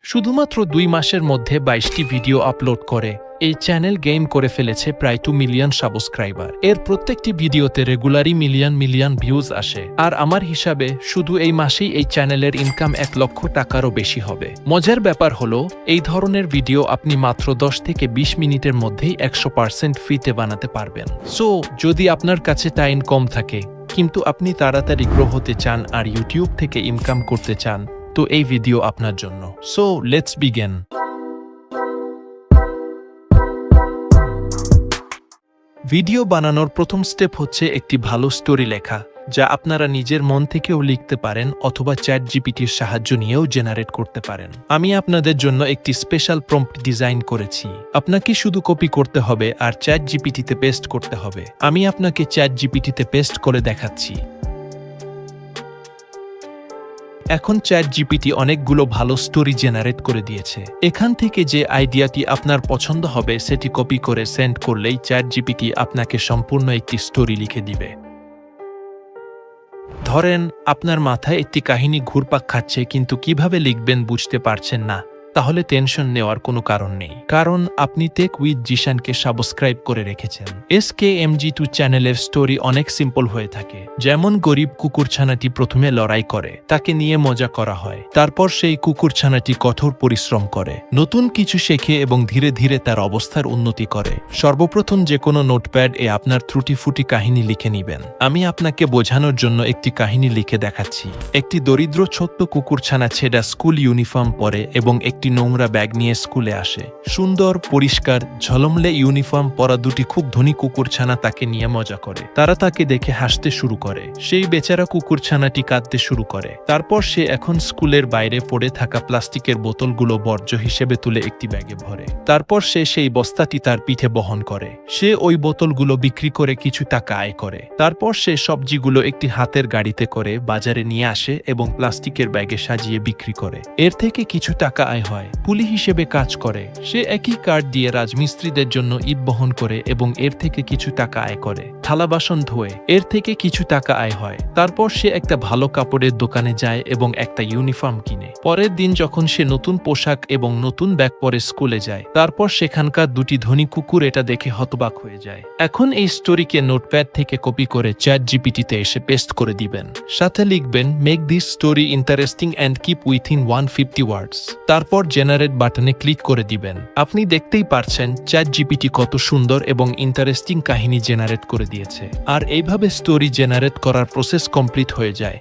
শুধুমাত্র 2 মাসের মধ্যে 22টি ভিডিও আপলোড করে এই চ্যানেল গেইন করে ফেলেছে প্রায় 2 মিলিয়ন সাবস্ক্রাইবার। এর প্রত্যেকটি ভিডিওতে রেগুলারই মিলিয়ন ভিউজ আসে। আর আমার হিসাবে শুধু এই মাসেই এই চ্যানেলের ইনকাম 1 লক্ষ টাকারও বেশি হবে। মজার ব্যাপার হলো এই ধরনের ভিডিও আপনি মাত্র 10 থেকে 20 মিনিটের মধ্যেই 100% ফ্রিতে বানাতে পারবেন। সো যদি আপনার কাছে টাইম কম থাকে কিন্তু আপনি তাড়াতাড়ি গ্রো হতে চান আর ইউটিউব থেকে ইনকাম করতে চান, তো এই ভিডিও আপনার জন্য। So let's begin. ভিডিও বানানোর প্রথম স্টেপ হচ্ছে একটি ভালো স্টোরি লেখা, যা আপনারা নিজের মন থেকেও লিখতে পারেন অথবা চ্যাটজিপিটির সাহায্য নিয়েও জেনারেট করতে পারেন। আমি আপনাদের জন্য একটি স্পেশাল প্রম্পট ডিজাইন করেছি। আপনাকে শুধু কপি করতে হবে আর চ্যাটজিপিটিতে পেস্ট করতে হবে। আমি আপনাকে চ্যাটজিপিটিতে পেস্ট করে দেখাচ্ছি। এখন চ্যাটজিপিটি অনেকগুলো ভালো স্টোরি জেনারেট করে দিয়েছে। এখান থেকে যে আইডিয়াটি আপনার পছন্দ হবে সেটি কপি করে সেন্ড করলেই চ্যাটজিপিটি আপনাকে সম্পূর্ণ একটি স্টোরি লিখে দিবে। ধরেন আপনার মাথায় একটি কাহিনী ঘুরপাক খাচ্ছে কিন্তু কিভাবে লিখবেন বুঝতে পারছেন না, তাহলে টেনশন নেওয়ার কোনো কারণ নেই, কারণ আপনি টেক উইথ জিশানকে সাবস্ক্রাইব করে রেখেছেন। SKMG2 চ্যানেলের স্টোরি অনেক সিম্পল হয়ে থাকে। যেমন গরিব কুকুরছানাটি প্রথমে লড়াই করে, তাকে নিয়ে মজা করা হয়। তারপর সেই কুকুরছানাটি কঠোর পরিশ্রম করে, নতুন কিছু শেখে এবং ধীরে ধীরে তার অবস্থার উন্নতি করে। সর্বপ্রথম যে কোনো নোটপ্যাড এ আপনার ত্রুটি ফুটি কাহিনী লিখে নিবেন। আমি আপনাকে বোঝানোর জন্য একটি কাহিনী লিখে দেখাচ্ছি। একটি দরিদ্র ছোট্ট কুকুরছানা ছেঁড়া স্কুল ইউনিফর্ম পরে এবং একটি নোংরা ব্যাগ নিয়ে স্কুলে আসে। সুন্দর পরিষ্কার ঝলমলে ইউনিফর্ম পরা দুটি খুব ধনী কুকুরছানা তাকে নিয়ে মজা করে। তারা তাকে দেখে হাসতে শুরু করে। সেই বেচারা কুকুরছানাটি কাঁদতে শুরু করে। তারপর সে এখন স্কুলের বাইরে পড়ে থাকা প্লাস্টিকের বোতলগুলো বর্জ্য হিসেবে তুলে একটি ব্যাগে ভরে। তারপর সে সেই বস্তাটি তার পিঠে বহন করে। সে ওই বোতলগুলো বিক্রি করে কিছু টাকা আয় করে। তারপর সে সবজিগুলো একটি হাতের গাড়িতে করে বাজারে নিয়ে আসে এবং প্লাস্টিকের ব্যাগে সাজিয়ে বিক্রি করে। এর থেকে কিছু টাকা আয় হয়। পুলি হিসেবে কাজ করে। সে একই কার্ড দিয়ে রাজমিস্ত্রিদের জন্য ইট বহন করে এবং এর থেকে কিছু টাকা আয় করে। থালা বাসন ধোয়ে, এর থেকে কিছু টাকা আয় হয়। তারপর সে একটা ভালো কাপড়ের দোকানে যায় এবং একটা ইউনিফর্ম কিনে। পরের দিন যখন সে নতুন পোশাক এবং নতুন ব্যাগ পরে স্কুলে যায়, তারপর সেখানকার দুটি ধনী কুকুর এটা দেখে হতবাক হয়ে যায়। এখন এই স্টোরিকে নোটপ্যাড থেকে কপি করে চ্যাটজিপিটিতে এসে পেস্ট করে দিবেন। সাথে লিখবেন make this story interesting and keep within 150 ওয়ার্ডস। তারপর জেনারেট বাটনে ক্লিক করে দিবেন। আপনি দেখতেই পারছেন চ্যাটজিপিটি কত সুন্দর এবং ইন্টারেস্টিং কাহিনী জেনারেট করে দিয়েছে। আর এইভাবে স্টোরি জেনারেট করার প্রসেস কমপ্লিট হয়ে যায়।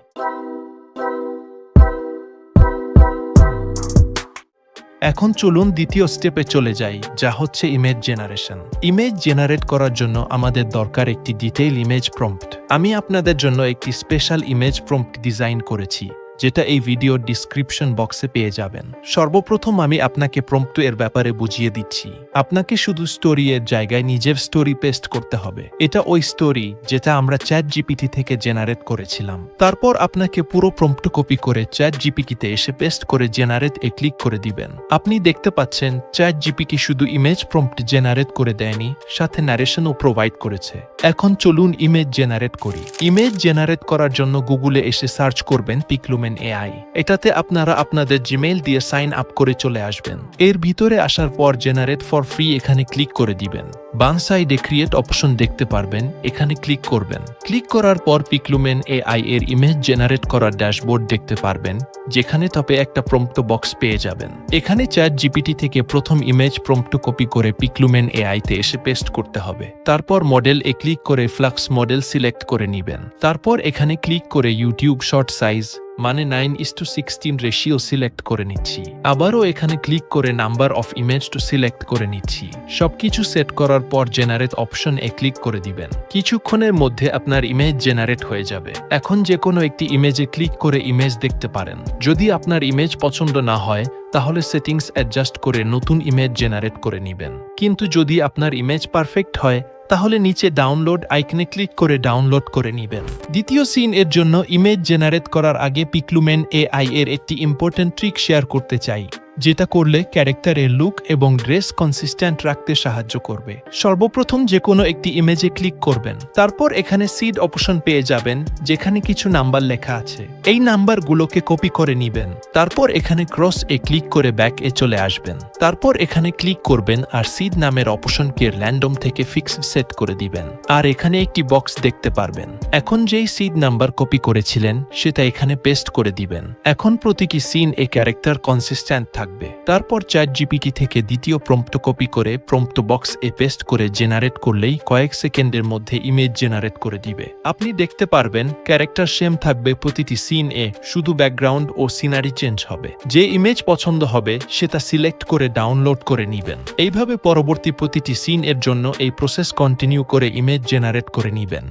এখন চলুন দ্বিতীয় স্টেপে চলে যাই, যা হচ্ছে ইমেজ জেনারেশন। ইমেজ জেনারেট করার জন্য আমাদের দরকার একটি ডিটেইল ইমেজ প্রম্পট। আমি আপনাদের জন্য একটি স্পেশাল ইমেজ প্রম্পট ডিজাইন করেছি, যেটা এই ভিডিওর ডিসক্রিপশন বক্সে পেয়ে যাবেন। সর্বপ্রথম আমি আপনাকে প্রম্পট এর ব্যাপারে বুঝিয়ে দিচ্ছি। আপনাকে শুধু স্টোরি এর জায়গায় নিজের স্টোরি পেস্ট করতে হবে। এটা ওই স্টোরি যেটা আমরা চ্যাটজিপিটি থেকে জেনারেট করেছিলাম। তারপর আপনাকে পুরো প্রম্পট কপি করে চ্যাটজিপিটিতে এসে পেস্ট করে জেনারেট এ ক্লিক করে দিবেন। আপনি দেখতে পাচ্ছেন চ্যাটজিপিটি শুধু ইমেজ প্রম্পট জেনারেট করে দেয়নি, সাথে ন্যারেশনও প্রোভাইড করেছে। এখন চলুন ইমেজ জেনারেট করি। ইমেজ জেনারেট করার জন্য গুগলে এসে সার্চ করবেন পিক্লুমেন AI। এটাতে আপনারা আপনাদের জিমেইল দিয়ে সাইন আপ করে চলে আসবেন। এর ভিতরে আসার পর জেনারেট ফর ফ্রি এখানে ক্লিক করে দিবেন। বাম সাইডে ক্রিয়েট অপশন দেখতে পারবেন, এখানে ক্লিক করবেন। ক্লিক করার পর পিক্লুমেন AI এর ইমেজ জেনারেট করার ড্যাশবোর্ড দেখতে পারবেন, যেখানে টপে একটা প্রম্পট বক্স পেয়ে যাবেন। এখানে চ্যাটজিপিটি থেকে প্রথম ইমেজ প্রম্পট কপি করে পিক্লুমেন AI তে এসে পেস্ট করতে হবে। তারপর মডেল এ ক্লিক করে ফ্লাক্স মডেল সিলেক্ট করে নিবেন। তারপর এখানে ক্লিক করে ইউটিউব শর্ট সাইজ মানে 9:16 রেশিও সিলেক্ট করে নিচ্ছি। আবারও এখানে ক্লিক করে number of image to select করে নিচ্ছি। সবকিছু সেট করার পর জেনারেট অপশন এ ক্লিক করে দিবেন। কিছুক্ষণের মধ্যে আপনার ইমেজ জেনারেট হয়ে যাবে। এখন যে কোনো একটি ইমেজে ক্লিক করে ইমেজ দেখতে পারেন। যদি আপনার ইমেজ পছন্দ না হয় তাহলে সেটিংস অ্যাডজাস্ট করে নতুন ইমেজ জেনারেট করে নেবেন। কিন্তু যদি আপনার ইমেজ পারফেক্ট হয় তাহলে নিচে ডাউনলোড আইকনে ক্লিক করে ডাউনলোড করে নেবেন। দ্বিতীয় সিন এর জন্য ইমেজ জেনারেট করার আগে পিক্লুমেন AI এর একটি ইম্পর্টেন্ট ট্রিক শেয়ার করতে চাই। যেটা করলে ক্যারেক্টারের লুক এবং ড্রেস কনসিস্টেন্ট রাখতে সাহায্য করবে। সর্বপ্রথম যে কোনো একটি ইমেজে ক্লিক করবেন, তারপর এখানে সিড অপশন পেয়ে যাবেন যেখানে কিছু নাম্বার লেখা আছে। এই নাম্বারগুলোকে কপি করে নেবেন, তারপর এখানে ক্রস এ ক্লিক করে ব্যাক এ চলে আসবেন, তারপর এখানে ক্লিক করবেন আর সিড নামের অপশনকে র্যান্ডম থেকে ফিক্সড সেট করে দিবেন। আর এখানে একটি বক্স দেখতে পারবেন। এখন যেই সিড নাম্বার কপি করেছিলেন সেটা এখানে পেস্ট করে দিবেন। এখন প্রতিটি সিন এ ক্যারেক্টার কনসিস্টেন্ট থাকবে। তারপর ChatGPT থেকে দ্বিতীয় প্রম্পট কপি করে প্রম্পট বক্স এ পেস্ট করে জেনারেট করলেই কয়েক সেকেন্ডের মধ্যে ইমেজ জেনারেট করে দিবে। আপনি দেখতে পারবেন ক্যারেক্টার সেম থাকবে প্রতিটি সিন এ, শুধু ব্যাকগ্রাউন্ড ও সিনারি চেঞ্জ হবে। যে ইমেজ পছন্দ হবে সেটা সিলেক্ট করে ডাউনলোড করে নেবেন। এইভাবে পরবর্তী প্রতিটি সিন এর জন্য এই প্রসেস কন্টিনিউ করে ইমেজ জেনারেট করে নেবেন।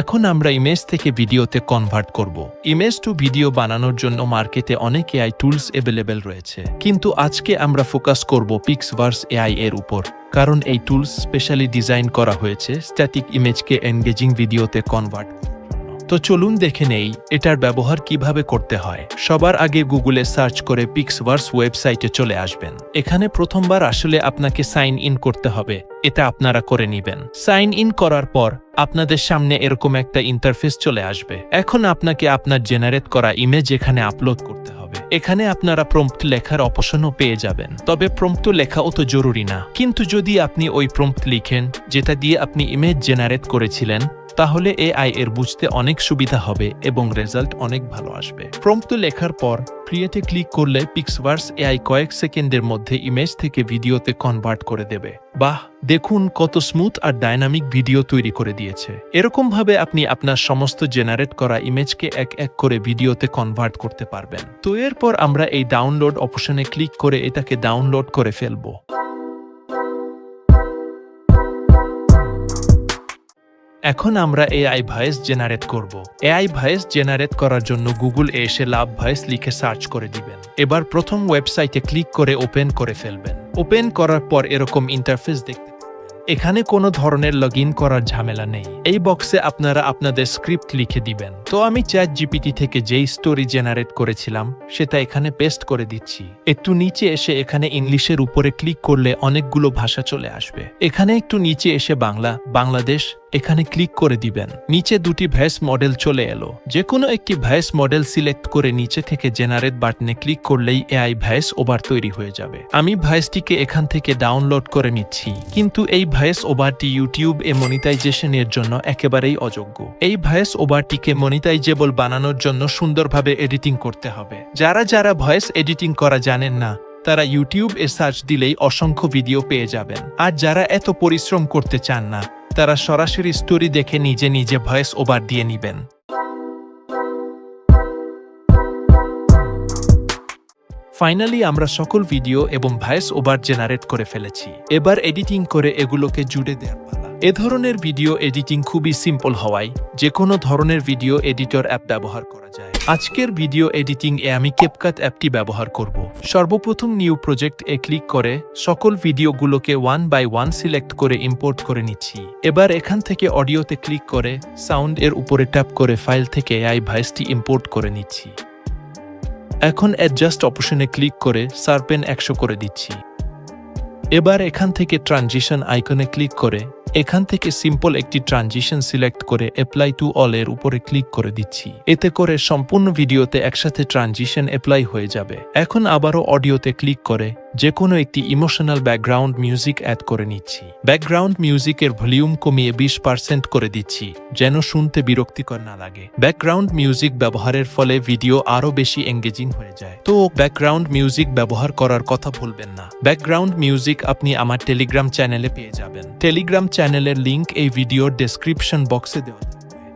এখন আমরা ইমেজ থেকে ভিডিওতে কনভার্ট করব। ইমেজ টু ভিডিও বানানোর জন্য মার্কেটে অনেক এআই টুলস অ্যাভেলেবেল রয়েছে, কিন্তু আজকে আমরা ফোকাস করব পিক্সভার্স এআই এর উপর, কারণ এই টুলস স্পেশালি ডিজাইন করা হয়েছে স্ট্যাটিক ইমেজকে এনগেজিং ভিডিওতে কনভার্ট। তো চলুন দেখে নেই এটার ব্যবহার কিভাবে করতে হয়। সবার আগে গুগলে সার্চ করে পিক্সভার্স ওয়েবসাইটে চলে আসবেন। এখানে প্রথমবার আসলে আপনাকে সাইন ইন করতে হবে, এটা আপনারা করে নেবেন। সাইন ইন করার পর আপনাদের সামনে এরকম একটা ইন্টারফেস চলে আসবে। এখন আপনাকে আপনার জেনারেট করা ইমেজ এখানে আপলোড করতে হবে। এখানে আপনারা প্রম্পট লেখার অপশনও পেয়ে যাবেন, তবে প্রম্পট লেখা অত জরুরি না। কিন্তু যদি আপনি ওই প্রম্পট লিখেন যেটা দিয়ে আপনি ইমেজ জেনারেট করেছিলেন, তাহলে এআই এর বুঝতে অনেক সুবিধা হবে এবং রেজাল্ট অনেক ভালো আসবে। প্রম্পট লেখার পর ক্রিয়েটে ক্লিক করলে পিক্সভার্স এআই কয়েক সেকেন্ডের মধ্যে ইমেজ থেকে ভিডিওতে কনভার্ট করে দেবে। বাহ, দেখুন কত স্মুথ আর ডাইনামিক ভিডিও তৈরি করে দিয়েছে। এরকম ভাবে আপনি আপনার সমস্ত জেনারেট করা ইমেজকে এক এক করে ভিডিওতে কনভার্ট করতে পারবেন। তো এরপর আমরা এই ডাউনলোড অপশনে ক্লিক করে এটাকে ডাউনলোড করে ফেলবো। এখন আমরা এআই ভয়েস জেনারেট করব। এআই ভয়েস জেনারেট করার জন্য গুগল এসে লাভ ভয়েস লিখে সার্চ করে দিবেন। এবার প্রথম ওয়েবসাইটে ক্লিক করে ওপেন করে ফেলবেন। ওপেন করার পর এরকম ইন্টারফেস দেখতে পাবেন। এখানে কোনো ধরনের লগইন করার ঝামেলা নেই। এই বক্সে আপনারা আপনাদের স্ক্রিপ্ট লিখে দিবেন। তো আমি ChatGPT থেকে যেই স্টোরি জেনারেট করেছিলাম সেটা এখানে পেস্ট করে দিচ্ছি। একটু নিচে এসে এখানে ইংলিশের উপরে ক্লিক করলে অনেকগুলো ভাষা চলে আসবে। এখানে একটু নিচে এসে বাংলা, বাংলাদেশ এখানে ক্লিক করে দিবেন। নিচে দুটি ভয়েস মডেল চলে এলো। যে কোনো একটি ভয়েস মডেল সিলেক্ট করে নিচে থেকে জেনারেট বাটনে ক্লিক করলেই এআই ভয়েস ওভার তৈরি হয়ে যাবে। আমি ভয়েসটিকে এখান থেকে ডাউনলোড করে নিচ্ছি, কিন্তু এই ভয়েস ওভারটি ইউটিউব এ মনিটাইজেশনের জন্য একেবারেই অযোগ্য। এই ভয়েস ওভারটিকে মনিটাইজেবল বানানোর জন্য সুন্দরভাবে এডিটিং করতে হবে। যারা ভয়েস এডিটিং করা জানেন না, তারা ইউটিউব এ সার্চ দিলেই অসংখ্য ভিডিও পেয়ে যাবেন। আর যারা এত পরিশ্রম করতে চান না, তারা সরাসরি স্টোরি দেখে নিজে নিজে ভয়েস ওভার দিয়ে নেবেন। ফাইনালি আমরা সকল ভিডিও এবং ভয়েস ওভার জেনারেট করে ফেলেছি। এবার এডিটিং করে এগুলোকে জুড়ে দেওয়ার পালা। এ ধরনের ভিডিও এডিটিং খুবই সিম্পল হওয়ায় যে কোনো ধরনের ভিডিও এডিটর অ্যাপ ব্যবহার করা যায়। আজকের ভিডিও এডিটিং এ আমি ক্যাপকাট অ্যাপটি ব্যবহার করব। সর্বপ্রথম নিউ প্রজেক্ট এ ক্লিক করে সকল ভিডিওগুলোকে 1 বাই 1 সিলেক্ট করে ইম্পোর্ট করে নিচ্ছি। এবার এখান থেকে অডিওতে ক্লিক করে সাউন্ড এর উপরে ট্যাপ করে ফাইল থেকে এআই ভয়েসটি ইম্পোর্ট করে নিচ্ছি। এখন অ্যাডজাস্ট অপশনে ক্লিক করে শার্পেন 100 করে দিচ্ছি। এবার এখান থেকে ট্রানজিশন আইকনে ক্লিক করে এখান থেকে সিম্পল একটি ট্রানজিশন সিলেক্ট করে অ্যাপ্লাই টু অল এর উপরে ক্লিক করে দিচ্ছি। এতে করে সম্পূর্ণ ভিডিওতে একসাথে ট্রানজিশন অ্যাপ্লাই হয়ে যাবে। এখন আবারও অডিওতে ক্লিক করে যে কোনো একটি ইমোশনাল ব্যাকগ্রাউন্ড মিউজিক অ্যাড করে নিচ্ছি। ব্যাকগ্রাউন্ড মিউজিকের ভলিউম কমিয়ে 20% করে দিচ্ছি, যেন শুনতে বিরক্তিকর না লাগে। ব্যাকগ্রাউন্ড মিউজিক ব্যবহারের ফলে ভিডিও আরও বেশি এঙ্গেজিং হয়ে যায়। তো ব্যাকগ্রাউন্ড মিউজিক ব্যবহার করার কথা ভুলবেন না। ব্যাকগ্রাউন্ড মিউজিক আপনি আমার টেলিগ্রাম চ্যানেলে পেয়ে যাবেন। টেলিগ্রাম চ্যানেলের লিংক এই ভিডিওর ডেসক্রিপশন বক্সে দেওয়া।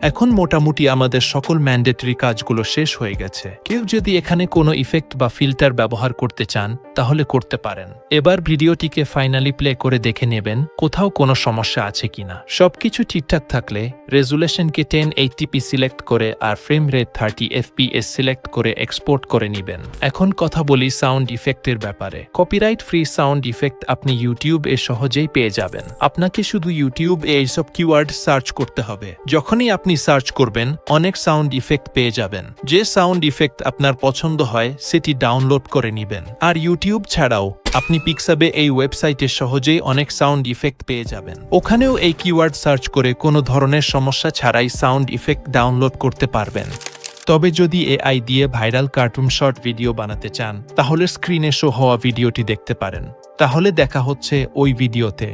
এখন মোটামুটি আমাদের সকল ম্যান্ডেটরি কাজগুলো শেষ হয়ে গেছে। কেউ যদি এখানে কোনো ইফেক্ট বা ফিল্টার ব্যবহার করতে চান তাহলে করতে পারেন। এবার ভিডিওটিকে ফাইনালি প্লে করে দেখে নেবেন কোথাও কোনো সমস্যা আছে কিনা। সবকিছু ঠিকঠাক থাকলে রেজুলেশনকে 1080p সিলেক্ট করে আর ফ্রেম রেট 30 fps সিলেক্ট করে এক্সপোর্ট করে নেবেন। এখন কথা বলি সাউন্ড ইফেক্টের ব্যাপারে। কপিরাইট ফ্রি সাউন্ড ইফেক্ট আপনি ইউটিউব এ সহজেই পেয়ে যাবেন। আপনাকে শুধু ইউটিউব এ এইসব কিওয়ার্ড সার্চ করতে হবে। যখনই আপনি সার্চ করবেন, অনেক সাউন্ড ইফেক্ট পেয়ে যাবেন। যে সাউন্ড ইফেক্ট আপনার পছন্দ হয় সেটি ডাউনলোড করে নেবেন। আর ইউটিউব ছাড়াও আপনি পিক্সাবে এই ওয়েবসাইটে সহজেই অনেক সাউন্ড ইফেক্ট পেয়ে যাবেন। ওখানেও এই কিওয়ার্ড সার্চ করে কোনো ধরনের সমস্যা ছাড়াই সাউন্ড ইফেক্ট ডাউনলোড করতে পারবেন। তবে যদি এআই দিয়ে ভাইরাল কার্টুন শর্ট ভিডিও বানাতে চান তাহলে স্ক্রিনে শো হওয়া ভিডিওটি দেখতে পারেন। তাহলে দেখা হচ্ছে ওই ভিডিওতে।